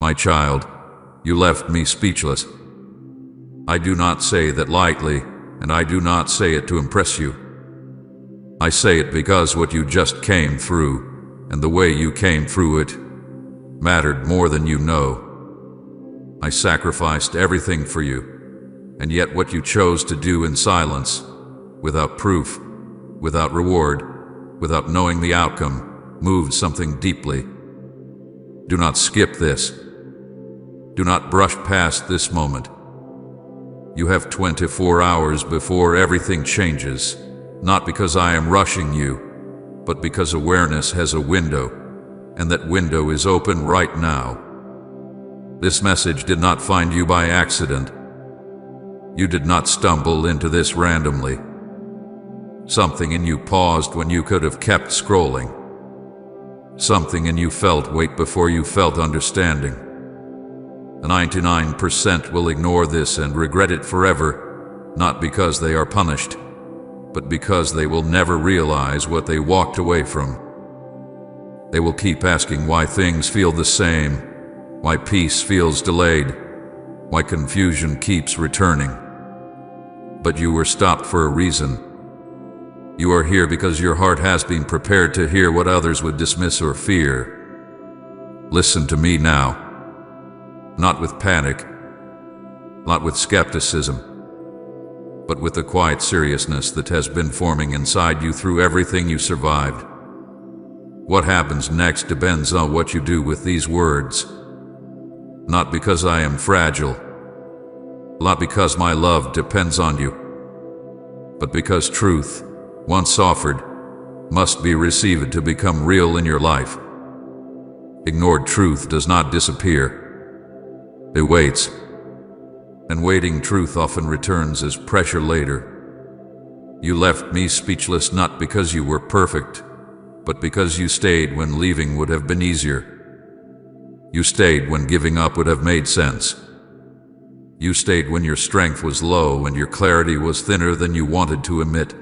My child, you left me speechless. I do not say that lightly, and I do not say it to impress you. I say it because what you just came through, and the way you came through it, mattered more than you know. I sacrificed everything for you, and yet what you chose to do in silence, without proof, without reward, without knowing the outcome, moved something deeply. Do not skip this. Do not brush past this moment. You have 24 hours before everything changes, not because I am rushing you, but because awareness has a window, and that window is open right now. This message did not find you by accident. You did not stumble into this randomly. Something in you paused when you could have kept scrolling. Something in you felt wait before you felt understanding. 99% will ignore this and regret it forever, not because they are punished, but because they will never realize what they walked away from. They will keep asking why things feel the same, why peace feels delayed, why confusion keeps returning. But you were stopped for a reason. You are here because your heart has been prepared to hear what others would dismiss or fear. Listen to me now. Not with panic, not with skepticism, but with the quiet seriousness that has been forming inside you through everything you survived. What happens next depends on what you do with these words. Not because I am fragile, not because my love depends on you, but because truth, once offered, must be received to become real in your life. Ignored truth does not disappear. It waits, and waiting truth often returns as pressure later. You left me speechless not because you were perfect, but because you stayed when leaving would have been easier. You stayed when giving up would have made sense. You stayed when your strength was low and your clarity was thinner than you wanted to admit.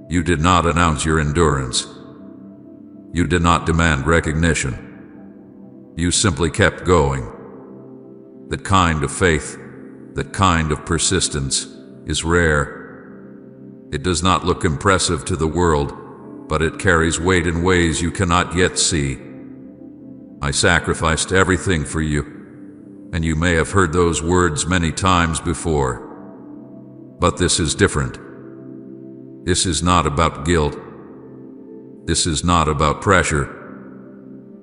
You did not announce your endurance. You did not demand recognition. You simply kept going. That kind of faith, that kind of persistence, is rare. It does not look impressive to the world, but it carries weight in ways you cannot yet see. I sacrificed everything for you, and you may have heard those words many times before. But this is different. This is not about guilt. This is not about pressure.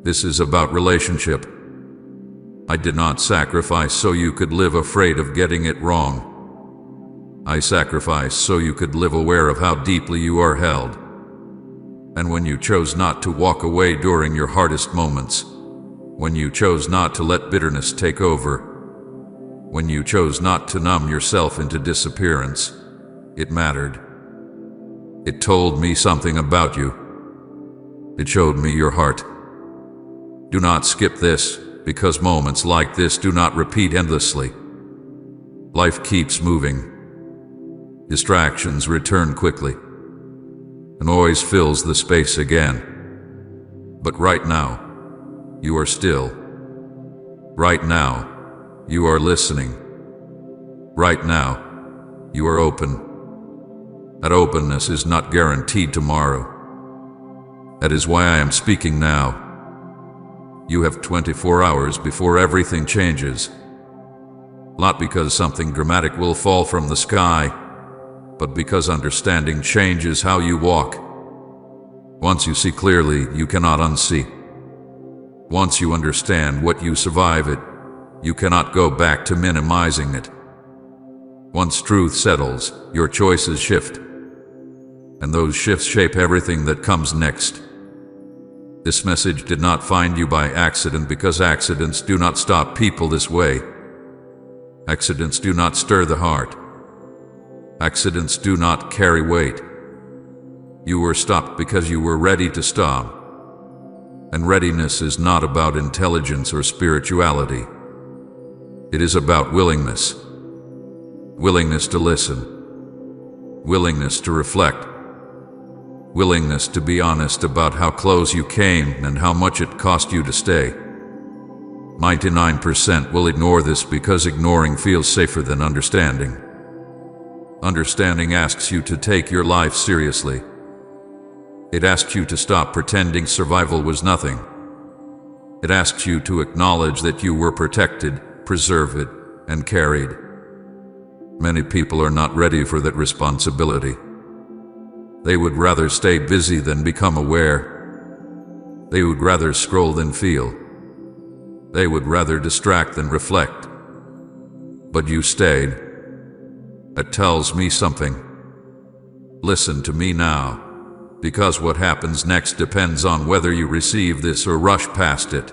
This is about relationship. I did not sacrifice so you could live afraid of getting it wrong. I sacrificed so you could live aware of how deeply you are held. And when you chose not to walk away during your hardest moments, when you chose not to let bitterness take over, when you chose not to numb yourself into disappearance, it mattered. It told me something about you. It showed me your heart. Do not skip this, because moments like this do not repeat endlessly. Life keeps moving. Distractions return quickly. The noise fills the space again. But right now, you are still. Right now, you are listening. Right now, you are open. That openness is not guaranteed tomorrow. That is why I am speaking now. You have 24 hours before everything changes. Not because something dramatic will fall from the sky, but because understanding changes how you walk. Once you see clearly, you cannot unsee. Once you understand what you survive it, you cannot go back to minimizing it. Once truth settles, your choices shift. And those shifts shape everything that comes next. This message did not find you by accident because accidents do not stop people this way. Accidents do not stir the heart. Accidents do not carry weight. You were stopped because you were ready to stop. And readiness is not about intelligence or spirituality. It is about willingness. Willingness to listen. Willingness to reflect. Willingness to be honest about how close you came and how much it cost you to stay. 99% will ignore this because ignoring feels safer than understanding. Understanding asks you to take your life seriously. It asks you to stop pretending survival was nothing. It asks you to acknowledge that you were protected, preserved, and carried. Many people are not ready for that responsibility. They would rather stay busy than become aware. They would rather scroll than feel. They would rather distract than reflect. But you stayed. That tells me something. Listen to me now, because what happens next depends on whether you receive this or rush past it.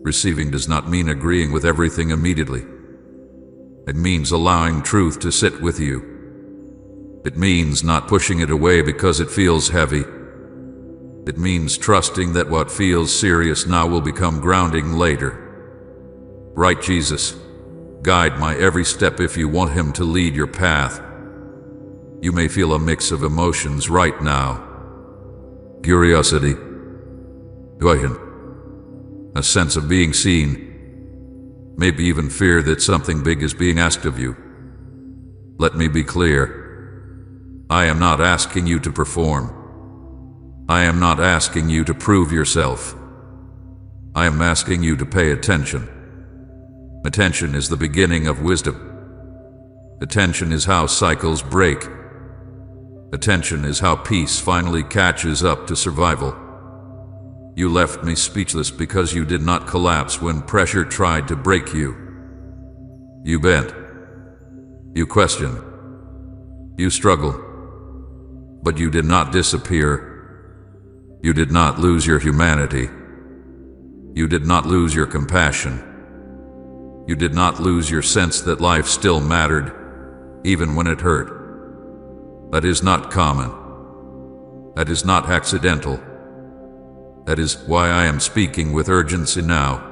Receiving does not mean agreeing with everything immediately. It means allowing truth to sit with you. It means not pushing it away because it feels heavy. It means trusting that what feels serious now will become grounding later. Right, Jesus, guide my every step if you want Him to lead your path. You may feel a mix of emotions right now. Curiosity, a sense of being seen, maybe even fear that something big is being asked of you. Let me be clear. I am not asking you to perform. I am not asking you to prove yourself. I am asking you to pay attention. Attention is the beginning of wisdom. Attention is how cycles break. Attention is how peace finally catches up to survival. You left me speechless because you did not collapse when pressure tried to break you. You bent. You questioned. You struggled. But you did not disappear. You did not lose your humanity. You did not lose your compassion. You did not lose your sense that life still mattered, even when it hurt. That is not common. That is not accidental. That is why I am speaking with urgency now.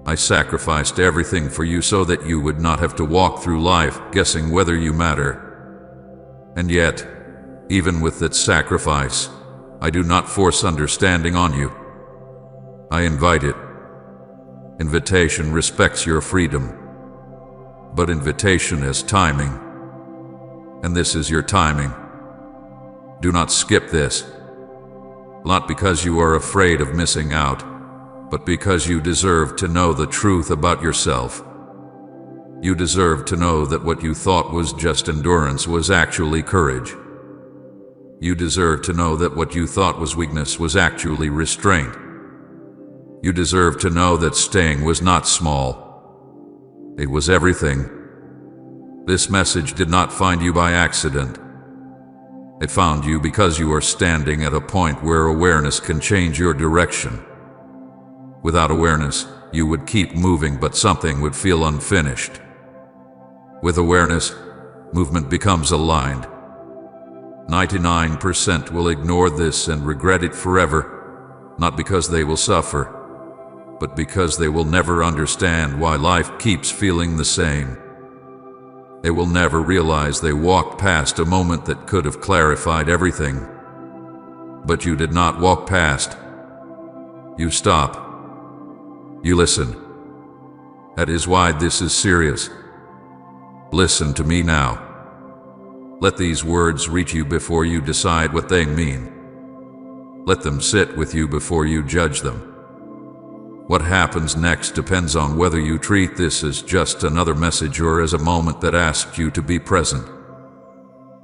I sacrificed everything for you so that you would not have to walk through life guessing whether you matter. And yet, even with that sacrifice, I do not force understanding on you. I invite it. Invitation respects your freedom. But invitation has timing. And this is your timing. Do not skip this. Not because you are afraid of missing out, but because you deserve to know the truth about yourself. You deserve to know that what you thought was just endurance was actually courage. You deserve to know that what you thought was weakness was actually restraint. You deserve to know that staying was not small. It was everything. This message did not find you by accident. It found you because you are standing at a point where awareness can change your direction. Without awareness, you would keep moving, but something would feel unfinished. With awareness, movement becomes aligned. 99% will ignore this and regret it forever, not because they will suffer, but because they will never understand why life keeps feeling the same. They will never realize they walked past a moment that could have clarified everything. But you did not walk past. You stop. You listen. That is why this is serious. Listen to me now. Let these words reach you before you decide what they mean. Let them sit with you before you judge them. What happens next depends on whether you treat this as just another message or as a moment that asked you to be present.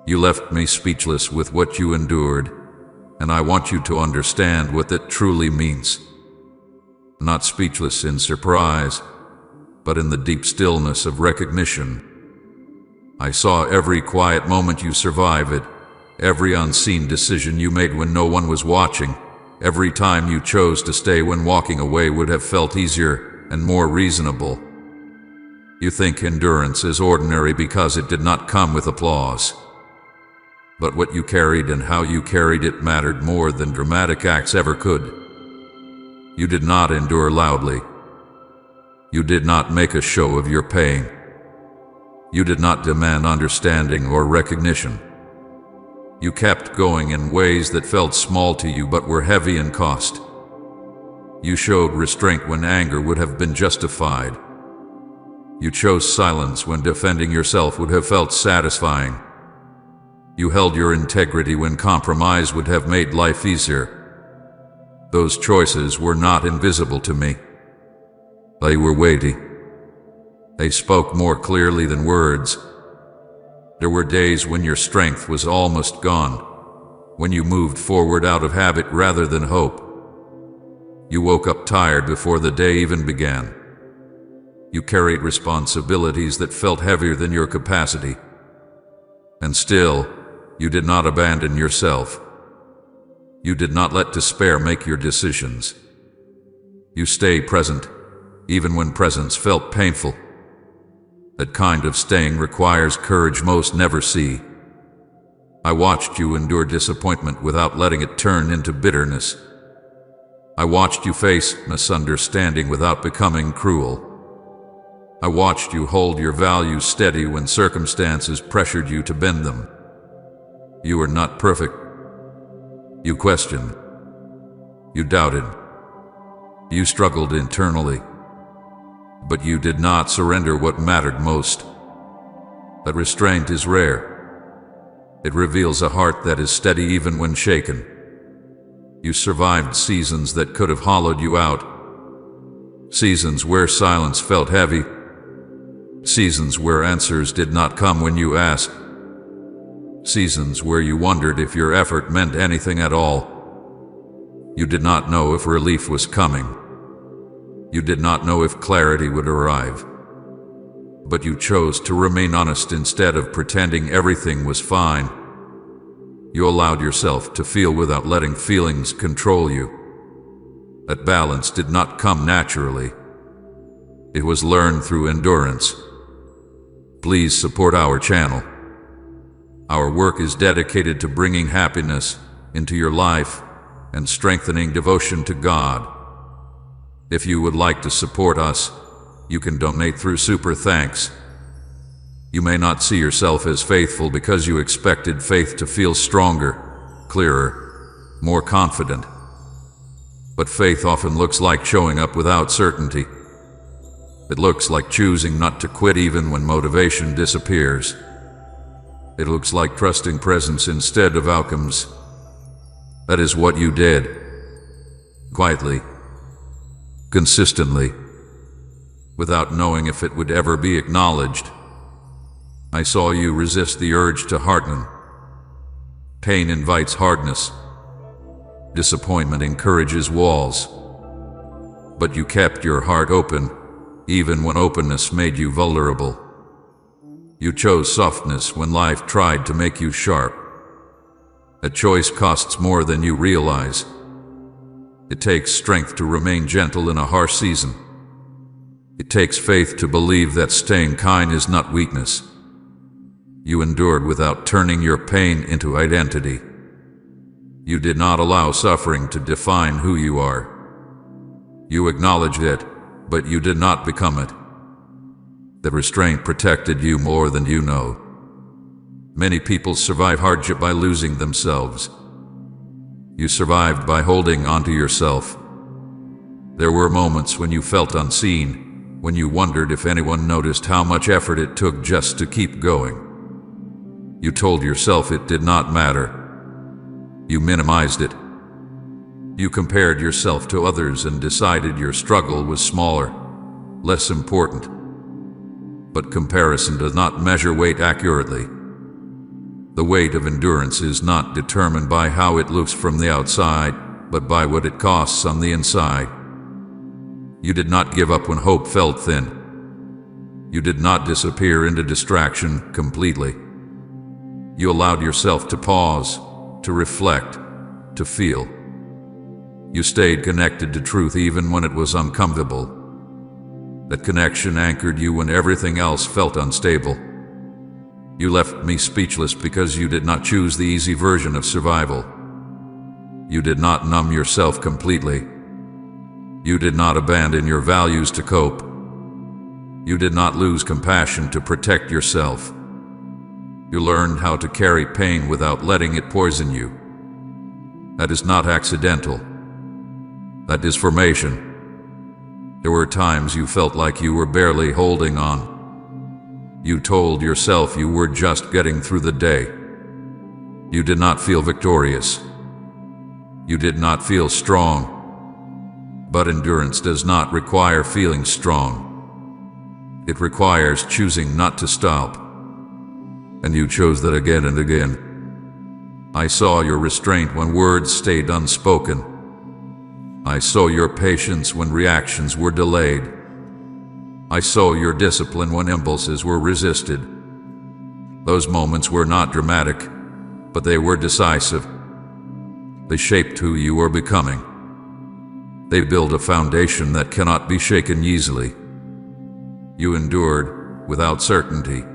You left me speechless with what you endured, and I want you to understand what that truly means. Not speechless in surprise, but in the deep stillness of recognition. I saw every quiet moment you survived, every unseen decision you made when no one was watching, every time you chose to stay when walking away would have felt easier and more reasonable. You think endurance is ordinary because it did not come with applause. But what you carried and how you carried it mattered more than dramatic acts ever could. You did not endure loudly. You did not make a show of your pain. You did not demand understanding or recognition. You kept going in ways that felt small to you but were heavy in cost. You showed restraint when anger would have been justified. You chose silence when defending yourself would have felt satisfying. You held your integrity when compromise would have made life easier. Those choices were not invisible to me. They were weighty. They spoke more clearly than words. There were days when your strength was almost gone, when you moved forward out of habit rather than hope. You woke up tired before the day even began. You carried responsibilities that felt heavier than your capacity. And still, you did not abandon yourself. You did not let despair make your decisions. You stayed present, even when presence felt painful. That kind of staying requires courage most never see. I watched you endure disappointment without letting it turn into bitterness. I watched you face misunderstanding without becoming cruel. I watched you hold your values steady when circumstances pressured you to bend them. You were not perfect. You questioned. You doubted. You struggled internally. But you did not surrender what mattered most. That restraint is rare. It reveals a heart that is steady even when shaken. You survived seasons that could have hollowed you out. Seasons where silence felt heavy. Seasons where answers did not come when you asked. Seasons where you wondered if your effort meant anything at all. You did not know if relief was coming. You did not know if clarity would arrive. But you chose to remain honest instead of pretending everything was fine. You allowed yourself to feel without letting feelings control you. That balance did not come naturally. It was learned through endurance. Please support our channel. Our work is dedicated to bringing happiness into your life and strengthening devotion to God. If you would like to support us, you can donate through Super Thanks. You may not see yourself as faithful because you expected faith to feel stronger, clearer, more confident. But faith often looks like showing up without certainty. It looks like choosing not to quit even when motivation disappears. It looks like trusting presence instead of outcomes. That is what you did. Quietly. Consistently. Without knowing if it would ever be acknowledged. I saw you resist the urge to harden. Pain invites hardness. Disappointment encourages walls. But you kept your heart open, even when openness made you vulnerable. You chose softness when life tried to make you sharp. A choice costs more than you realize. It takes strength to remain gentle in a harsh season. It takes faith to believe that staying kind is not weakness. You endured without turning your pain into identity. You did not allow suffering to define who you are. You acknowledged it, but you did not become it. The restraint protected you more than you know. Many people survive hardship by losing themselves. You survived by holding onto yourself. There were moments when you felt unseen, when you wondered if anyone noticed how much effort it took just to keep going. You told yourself it did not matter. You minimized it. You compared yourself to others and decided your struggle was smaller, less important. But comparison does not measure weight accurately. The weight of endurance is not determined by how it looks from the outside, but by what it costs on the inside. You did not give up when hope felt thin. You did not disappear into distraction completely. You allowed yourself to pause, to reflect, to feel. You stayed connected to truth even when it was uncomfortable. That connection anchored you when everything else felt unstable. You left me speechless because you did not choose the easy version of survival. You did not numb yourself completely. You did not abandon your values to cope. You did not lose compassion to protect yourself. You learned how to carry pain without letting it poison you. That is not accidental. That is formation. There were times you felt like you were barely holding on. You told yourself you were just getting through the day. You did not feel victorious. You did not feel strong. But endurance does not require feeling strong. It requires choosing not to stop. And you chose that again and again. I saw your restraint when words stayed unspoken. I saw your patience when reactions were delayed. I saw your discipline when impulses were resisted. Those moments were not dramatic, but they were decisive. They shaped who you are becoming. They build a foundation that cannot be shaken easily. You endured without certainty.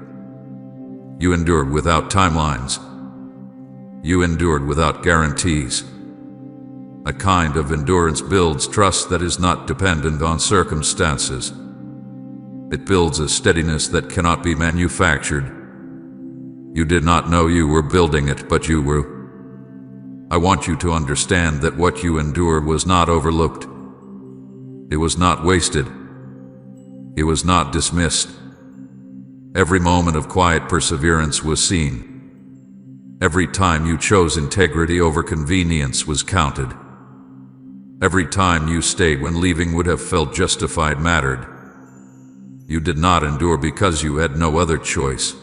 You endured without timelines. You endured without guarantees. A kind of endurance builds trust that is not dependent on circumstances. It builds a steadiness that cannot be manufactured. You did not know you were building it, but you were. I want you to understand that what you endured was not overlooked. It was not wasted. It was not dismissed. Every moment of quiet perseverance was seen. Every time you chose integrity over convenience was counted. Every time you stayed when leaving would have felt justified mattered. You did not endure because you had no other choice.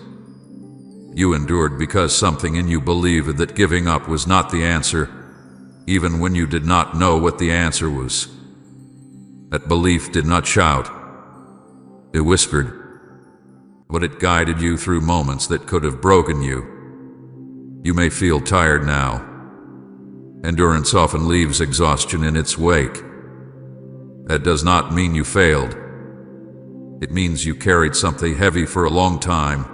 You endured because something in you believed that giving up was not the answer, even when you did not know what the answer was. That belief did not shout. It whispered. But it guided you through moments that could have broken you. You may feel tired now. Endurance often leaves exhaustion in its wake. That does not mean you failed. It means you carried something heavy for a long time.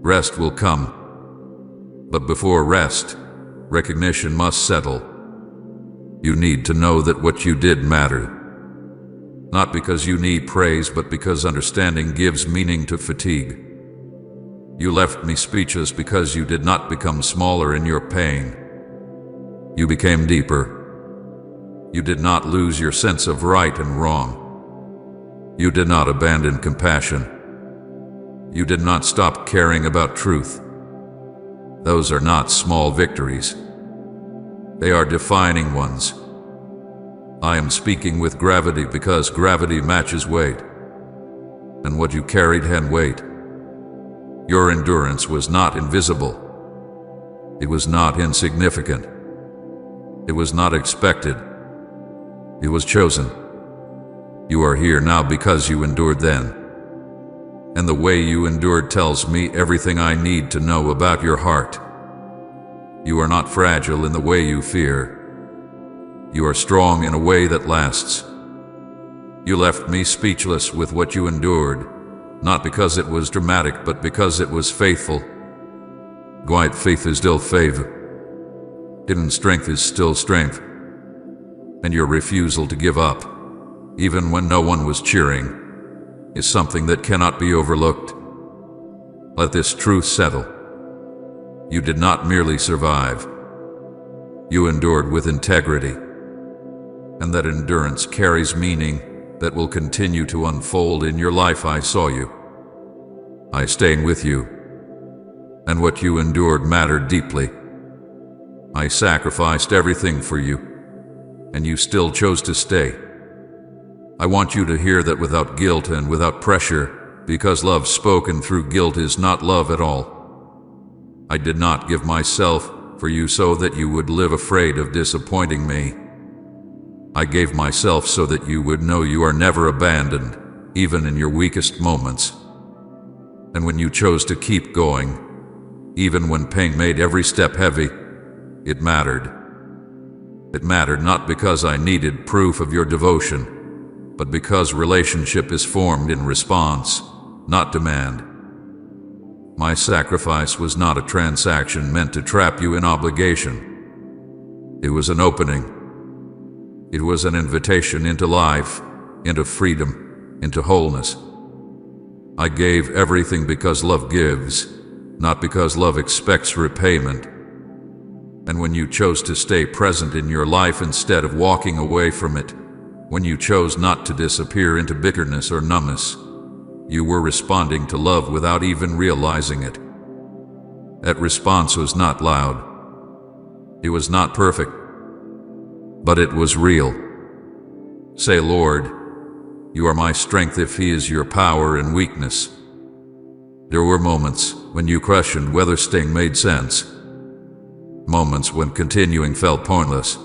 Rest will come. But before rest, recognition must settle. You need to know that what you did mattered. Not because you need praise, but because understanding gives meaning to fatigue. You left me speechless because you did not become smaller in your pain. You became deeper. You did not lose your sense of right and wrong. You did not abandon compassion. You did not stop caring about truth. Those are not small victories. They are defining ones. I am speaking with gravity because gravity matches weight. And what you carried had weight. Your endurance was not invisible. It was not insignificant. It was not expected. It was chosen. You are here now because you endured then. And the way you endured tells me everything I need to know about your heart. You are not fragile in the way you fear. You are strong in a way that lasts. You left me speechless with what you endured, not because it was dramatic, but because it was faithful. Quiet faith is still faith. Hidden strength is still strength. And your refusal to give up, even when no one was cheering, is something that cannot be overlooked. Let this truth settle. You did not merely survive. You endured with integrity. And that endurance carries meaning that will continue to unfold in your life. I saw you. I stayed with you. And what you endured mattered deeply. I sacrificed everything for you, and you still chose to stay. I want you to hear that without guilt and without pressure, because love spoken through guilt is not love at all. I did not give myself for you so that you would live afraid of disappointing me. I gave myself so that you would know you are never abandoned, even in your weakest moments. And when you chose to keep going, even when pain made every step heavy, it mattered. It mattered not because I needed proof of your devotion, but because relationship is formed in response, not demand. My sacrifice was not a transaction meant to trap you in obligation. It was an opening. It was an invitation into life, into freedom, into wholeness. I gave everything because love gives, not because love expects repayment. And when you chose to stay present in your life instead of walking away from it, when you chose not to disappear into bitterness or numbness, you were responding to love without even realizing it. That response was not loud. It was not perfect, but it was real. Say, Lord, you are my strength if He is your power and weakness. There were moments when you questioned whether staying made sense. Moments when continuing felt pointless.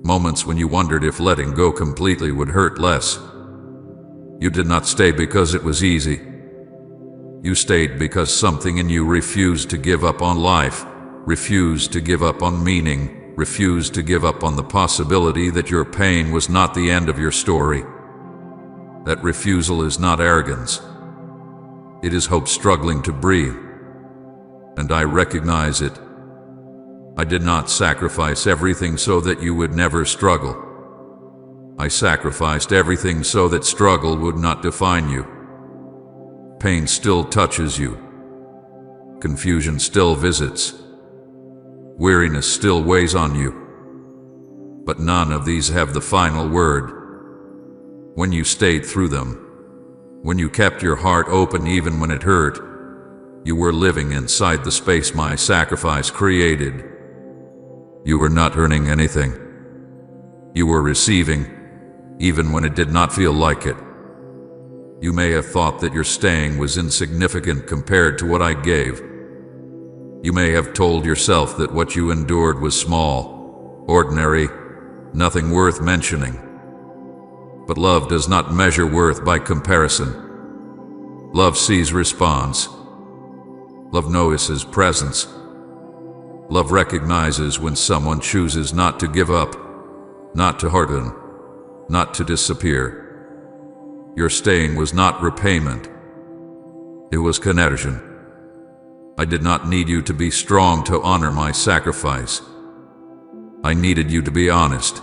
Moments when you wondered if letting go completely would hurt less. You did not stay because it was easy. You stayed because something in you refused to give up on life, refused to give up on meaning, refused to give up on the possibility that your pain was not the end of your story. That refusal is not arrogance. It is hope struggling to breathe. And I recognize it. I did not sacrifice everything so that you would never struggle. I sacrificed everything so that struggle would not define you. Pain still touches you. Confusion still visits. Weariness still weighs on you. But none of these have the final word. When you stayed through them, when you kept your heart open even when it hurt, you were living inside the space my sacrifice created. You were not earning anything. You were receiving, even when it did not feel like it. You may have thought that your staying was insignificant compared to what I gave. You may have told yourself that what you endured was small, ordinary, nothing worth mentioning. But love does not measure worth by comparison. Love sees response. Love notices presence. Love recognizes when someone chooses not to give up, not to harden, not to disappear. Your staying was not repayment. It was connection. I did not need you to be strong to honor my sacrifice. I needed you to be honest.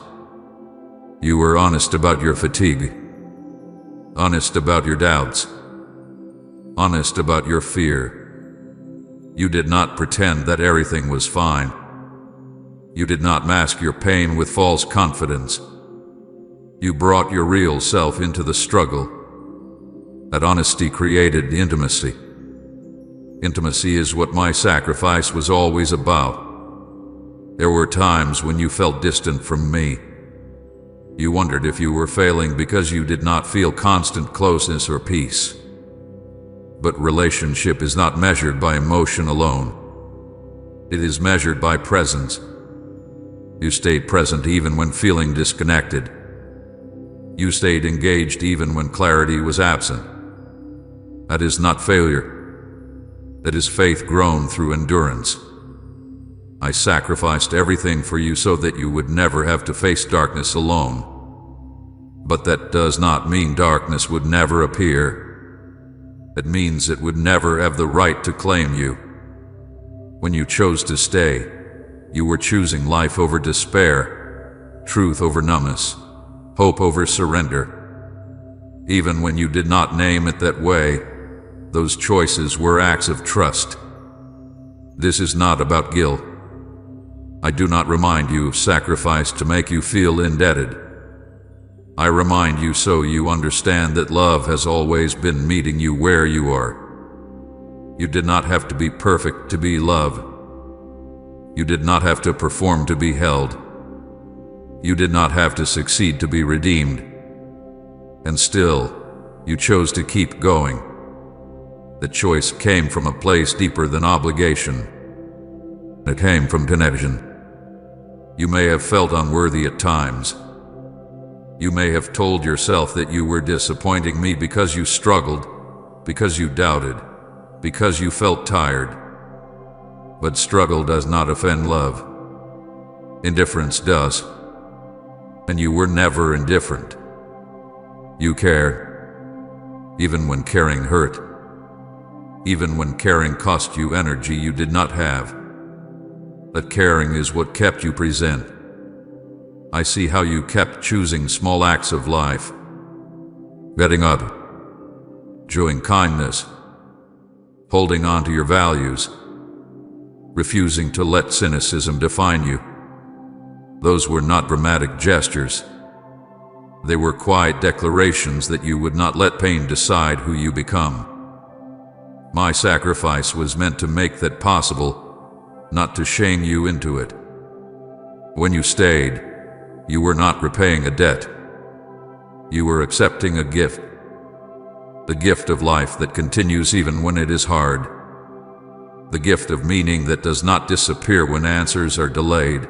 You were honest about your fatigue, honest about your doubts, honest about your fear. You did not pretend that everything was fine. You did not mask your pain with false confidence. You brought your real self into the struggle. That honesty created intimacy. Intimacy is what my sacrifice was always about. There were times when you felt distant from me. You wondered if you were failing because you did not feel constant closeness or peace. But relationship is not measured by emotion alone. It is measured by presence. You stayed present even when feeling disconnected. You stayed engaged even when clarity was absent. That is not failure. That is faith grown through endurance. I sacrificed everything for you so that you would never have to face darkness alone. But that does not mean darkness would never appear. It means it would never have the right to claim you. When you chose to stay, you were choosing life over despair, truth over numbness, hope over surrender. Even when you did not name it that way, those choices were acts of trust. This is not about guilt. I do not remind you of sacrifice to make you feel indebted. I remind you so you understand that love has always been meeting you where you are. You did not have to be perfect to be loved. You did not have to perform to be held. You did not have to succeed to be redeemed. And still, you chose to keep going. The choice came from a place deeper than obligation. It came from connection. You may have felt unworthy at times. You may have told yourself that you were disappointing me because you struggled, because you doubted, because you felt tired. But struggle does not offend love. Indifference does. And you were never indifferent. You cared, even when caring hurt, even when caring cost you energy you did not have. That caring is what kept you present. I see how you kept choosing small acts of life, getting up, showing kindness, holding on to your values. refusing to let cynicism define you. Those were not dramatic gestures. They were quiet declarations that you would not let pain decide who you become. My sacrifice was meant to make that possible, not to shame you into it. When you stayed, you were not repaying a debt. You were accepting a gift. The gift of life that continues even when it is hard. The gift of meaning that does not disappear when answers are delayed.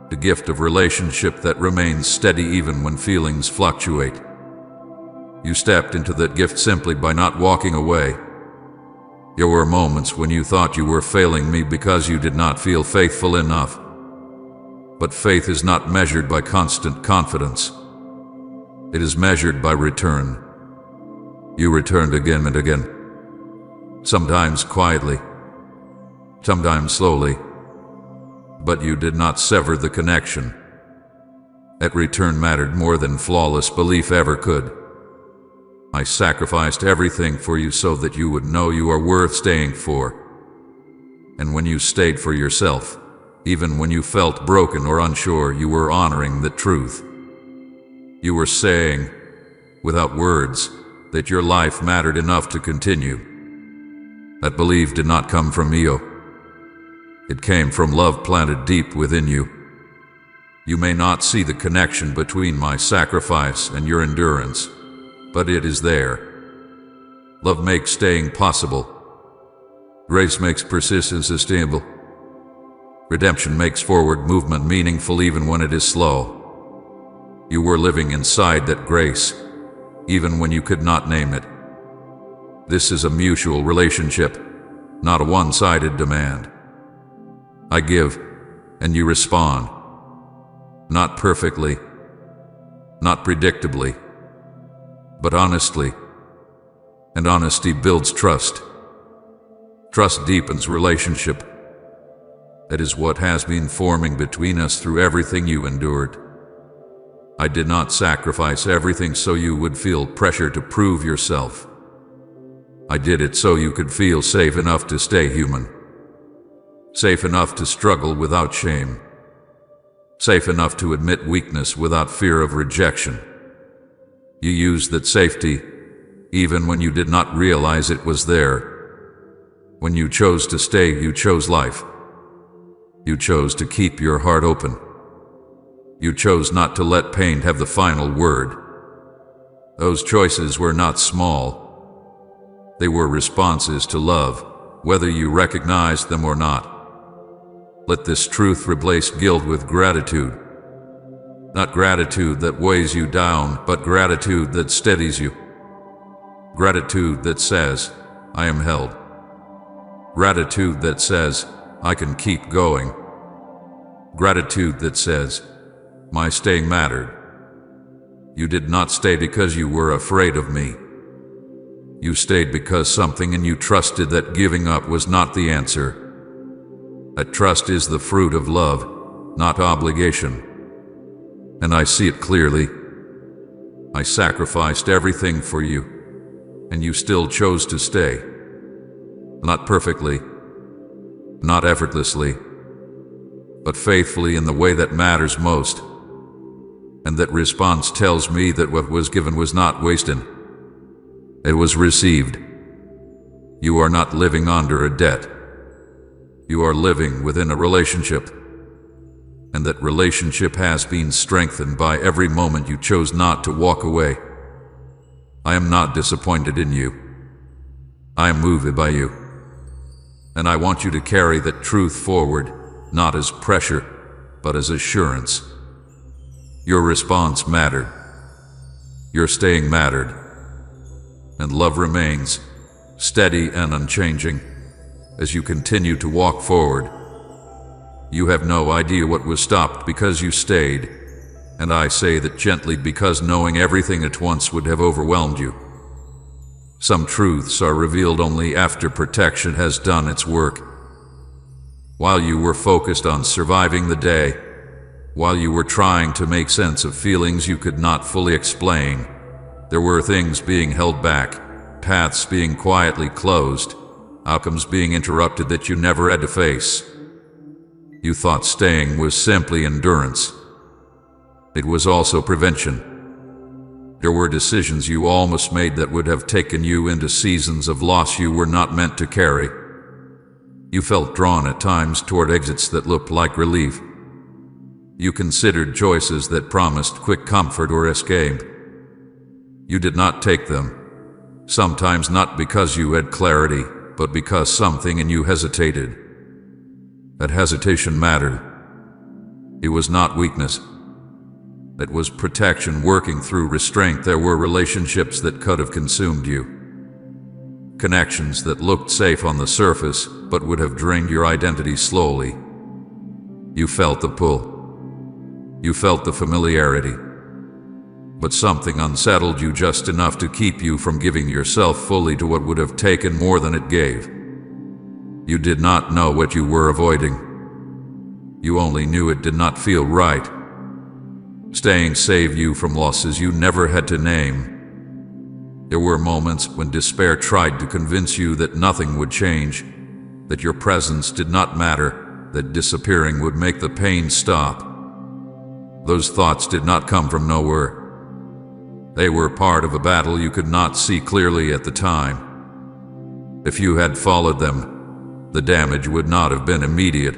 The gift of relationship that remains steady even when feelings fluctuate. You stepped into that gift simply by not walking away. There were moments when you thought you were failing me because you did not feel faithful enough. But faith is not measured by constant confidence. It is measured by return. You returned again and again. Sometimes quietly, sometimes slowly. But you did not sever the connection. That return mattered more than flawless belief ever could. I sacrificed everything for you so that you would know you are worth staying for. And when you stayed for yourself, even when you felt broken or unsure, you were honoring the truth. You were saying, without words, that your life mattered enough to continue. That belief did not come from ego. It came from love planted deep within you. You may not see the connection between my sacrifice and your endurance, but it is there. Love makes staying possible. Grace makes persistence sustainable. Redemption makes forward movement meaningful even when it is slow. You were living inside that grace, even when you could not name it. This is a mutual relationship, not a one-sided demand. I give, and you respond. Not perfectly, not predictably, but honestly. And honesty builds trust. Trust deepens relationship. That is what has been forming between us through everything you endured. I did not sacrifice everything so you would feel pressure to prove yourself. I did it so you could feel safe enough to stay human. Safe enough to struggle without shame. Safe enough to admit weakness without fear of rejection. You used that safety, even when you did not realize it was there. When you chose to stay, you chose life. You chose to keep your heart open. You chose not to let pain have the final word. Those choices were not small. They were responses to love, whether you recognized them or not. Let this truth replace guilt with gratitude. Not gratitude that weighs you down, but gratitude that steadies you. Gratitude that says, I am held. Gratitude that says, I can keep going. Gratitude that says, my staying mattered. You did not stay because you were afraid of me. You stayed because something in you trusted that giving up was not the answer. That trust is the fruit of love, not obligation. And I see it clearly. I sacrificed everything for you, and you still chose to stay. Not perfectly, not effortlessly, but faithfully in the way that matters most. And that response tells me that what was given was not wasted. It was received. You are not living under a debt. You are living within a relationship. And that relationship has been strengthened by every moment you chose not to walk away. I am not disappointed in you. I am moved by you. And I want you to carry that truth forward, not as pressure, but as assurance. Your response mattered. Your staying mattered. And love remains, steady and unchanging, as you continue to walk forward. You have no idea what was stopped because you stayed, and I say that gently because knowing everything at once would have overwhelmed you. Some truths are revealed only after protection has done its work. While you were focused on surviving the day, while you were trying to make sense of feelings you could not fully explain, there were things being held back, paths being quietly closed, outcomes being interrupted that you never had to face. You thought staying was simply endurance. It was also prevention. There were decisions you almost made that would have taken you into seasons of loss you were not meant to carry. You felt drawn at times toward exits that looked like relief. You considered choices that promised quick comfort or escape. You did not take them, sometimes not because you had clarity, but because something in you hesitated. That hesitation mattered. It was not weakness. It was protection working through restraint. There were relationships that could have consumed you. Connections that looked safe on the surface, but would have drained your identity slowly. You felt the pull. You felt the familiarity. But something unsettled you just enough to keep you from giving yourself fully to what would have taken more than it gave. You did not know what you were avoiding. You only knew it did not feel right. Staying saved you from losses you never had to name. There were moments when despair tried to convince you that nothing would change, that your presence did not matter, that disappearing would make the pain stop. Those thoughts did not come from nowhere. They were part of a battle you could not see clearly at the time. If you had followed them, the damage would not have been immediate.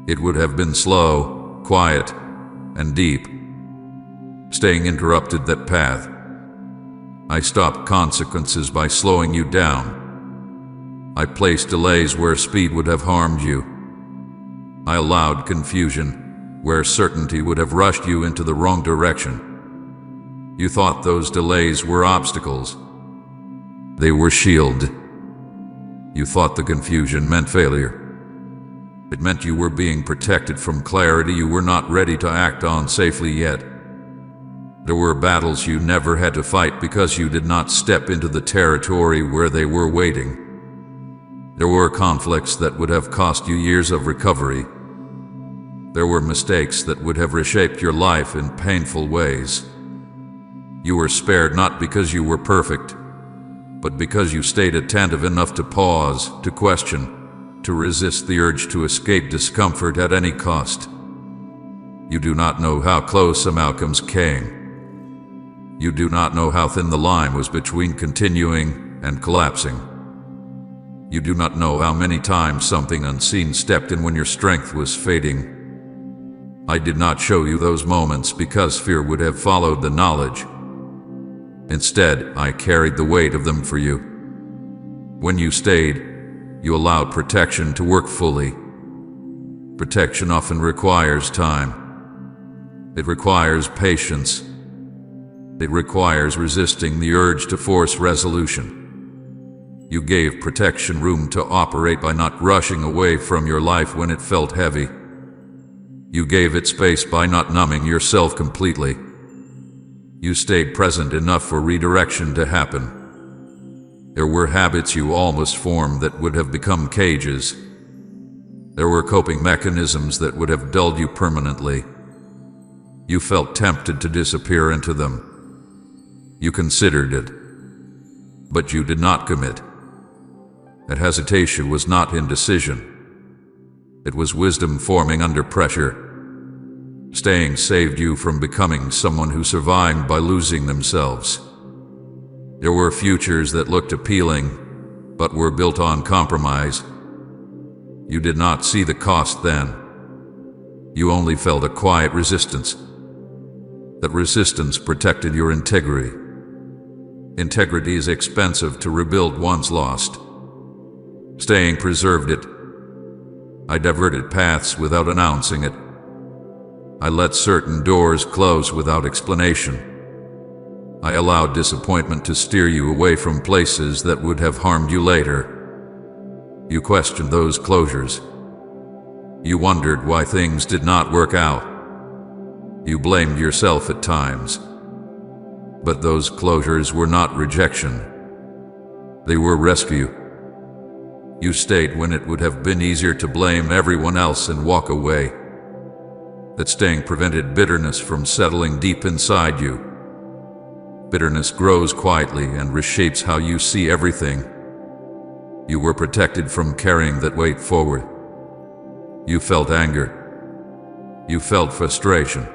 It would have been slow, quiet, and deep. Staying interrupted that path. I stopped consequences by slowing you down. I placed delays where speed would have harmed you. I allowed confusion where certainty would have rushed you into the wrong direction. You thought those delays were obstacles. They were shield. You thought the confusion meant failure. It meant you were being protected from clarity you were not ready to act on safely yet. There were battles you never had to fight because you did not step into the territory where they were waiting. There were conflicts that would have cost you years of recovery. There were mistakes that would have reshaped your life in painful ways. You were spared not because you were perfect, but because you stayed attentive enough to pause, to question, to resist the urge to escape discomfort at any cost. You do not know how close some outcomes came. You do not know how thin the line was between continuing and collapsing. You do not know how many times something unseen stepped in when your strength was fading. I did not show you those moments because fear would have followed the knowledge. Instead, I carried the weight of them for you. When you stayed, you allowed protection to work fully. Protection often requires time. It requires patience. It requires resisting the urge to force resolution. You gave protection room to operate by not rushing away from your life when it felt heavy. You gave it space by not numbing yourself completely. You stayed present enough for redirection to happen. There were habits you almost formed that would have become cages. There were coping mechanisms that would have dulled you permanently. You felt tempted to disappear into them. You considered it, but you did not commit. That hesitation was not indecision. It was wisdom forming under pressure. Staying saved you from becoming someone who survived by losing themselves. There were futures that looked appealing, but were built on compromise. You did not see the cost then. You only felt a quiet resistance. That resistance protected your integrity. Integrity is expensive to rebuild once lost. Staying preserved it. I diverted paths without announcing it. I let certain doors close without explanation. I allowed disappointment to steer you away from places that would have harmed you later. You questioned those closures. You wondered why things did not work out. You blamed yourself at times. But those closures were not rejection. They were rescue. You stayed when it would have been easier to blame everyone else and walk away. That staying prevented bitterness from settling deep inside you. Bitterness grows quietly and reshapes how you see everything. You were protected from carrying that weight forward. You felt anger. You felt frustration.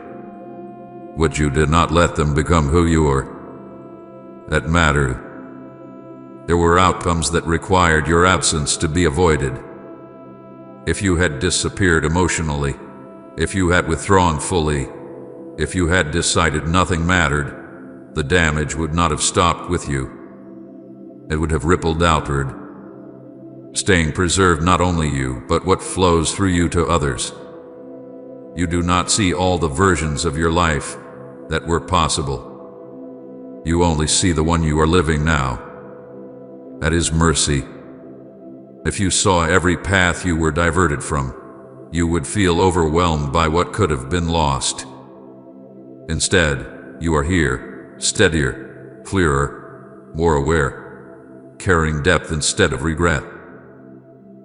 But you did not let them become who you were. That mattered. There were outcomes that required your absence to be avoided. If you had disappeared emotionally, if you had withdrawn fully, if you had decided nothing mattered, the damage would not have stopped with you. It would have rippled outward. Staying preserved not only you, but what flows through you to others. You do not see all the versions of your life that were possible. You only see the one you are living now. That is mercy. If you saw every path you were diverted from, you would feel overwhelmed by what could have been lost. Instead, you are here, steadier, clearer, more aware, carrying depth instead of regret.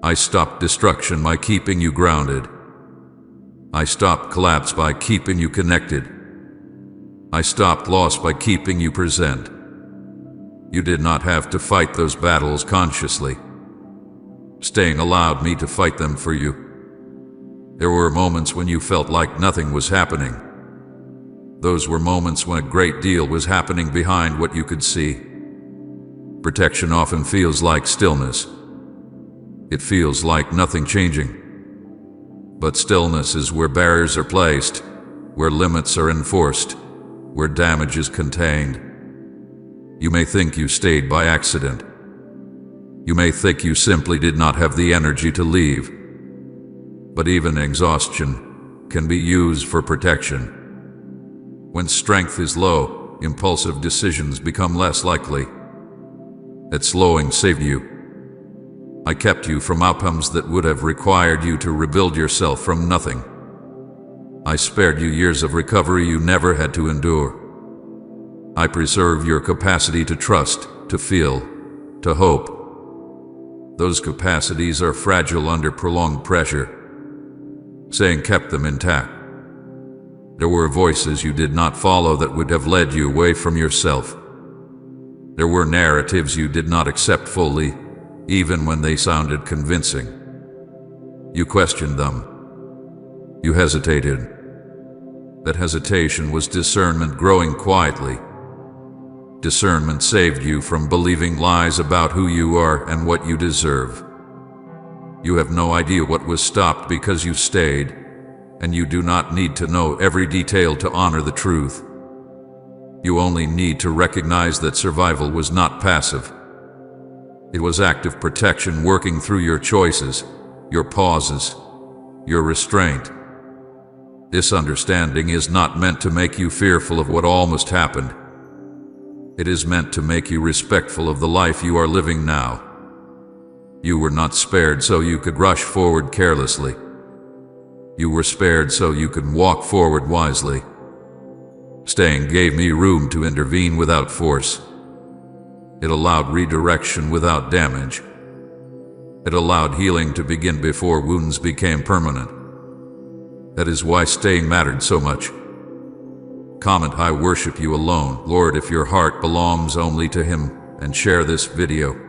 I stopped destruction by keeping you grounded. I stopped collapse by keeping you connected. I stopped loss by keeping you present. You did not have to fight those battles consciously. Staying allowed me to fight them for you. There were moments when you felt like nothing was happening. Those were moments when a great deal was happening behind what you could see. Protection often feels like stillness. It feels like nothing changing. But stillness is where barriers are placed, where limits are enforced, where damage is contained. You may think you stayed by accident. You may think you simply did not have the energy to leave. But even exhaustion can be used for protection. When strength is low, impulsive decisions become less likely. That slowing saved you. I kept you from outcomes that would have required you to rebuild yourself from nothing. I spared you years of recovery you never had to endure. I preserved your capacity to trust, to feel, to hope. Those capacities are fragile under prolonged pressure. Saying kept them intact. There were voices you did not follow that would have led you away from yourself. There were narratives you did not accept fully, even when they sounded convincing. You questioned them. You hesitated. That hesitation was discernment growing quietly. Discernment saved you from believing lies about who you are and what you deserve. You have no idea what was stopped because you stayed, and you do not need to know every detail to honor the truth. You only need to recognize that survival was not passive. It was active protection working through your choices, your pauses, your restraint. This understanding is not meant to make you fearful of what almost happened. It is meant to make you respectful of the life you are living now. You were not spared so you could rush forward carelessly. You were spared so you could walk forward wisely. Staying gave me room to intervene without force. It allowed redirection without damage. It allowed healing to begin before wounds became permanent. That is why staying mattered so much. Comment, I worship you alone, Lord, if your heart belongs only to Him, and share this video.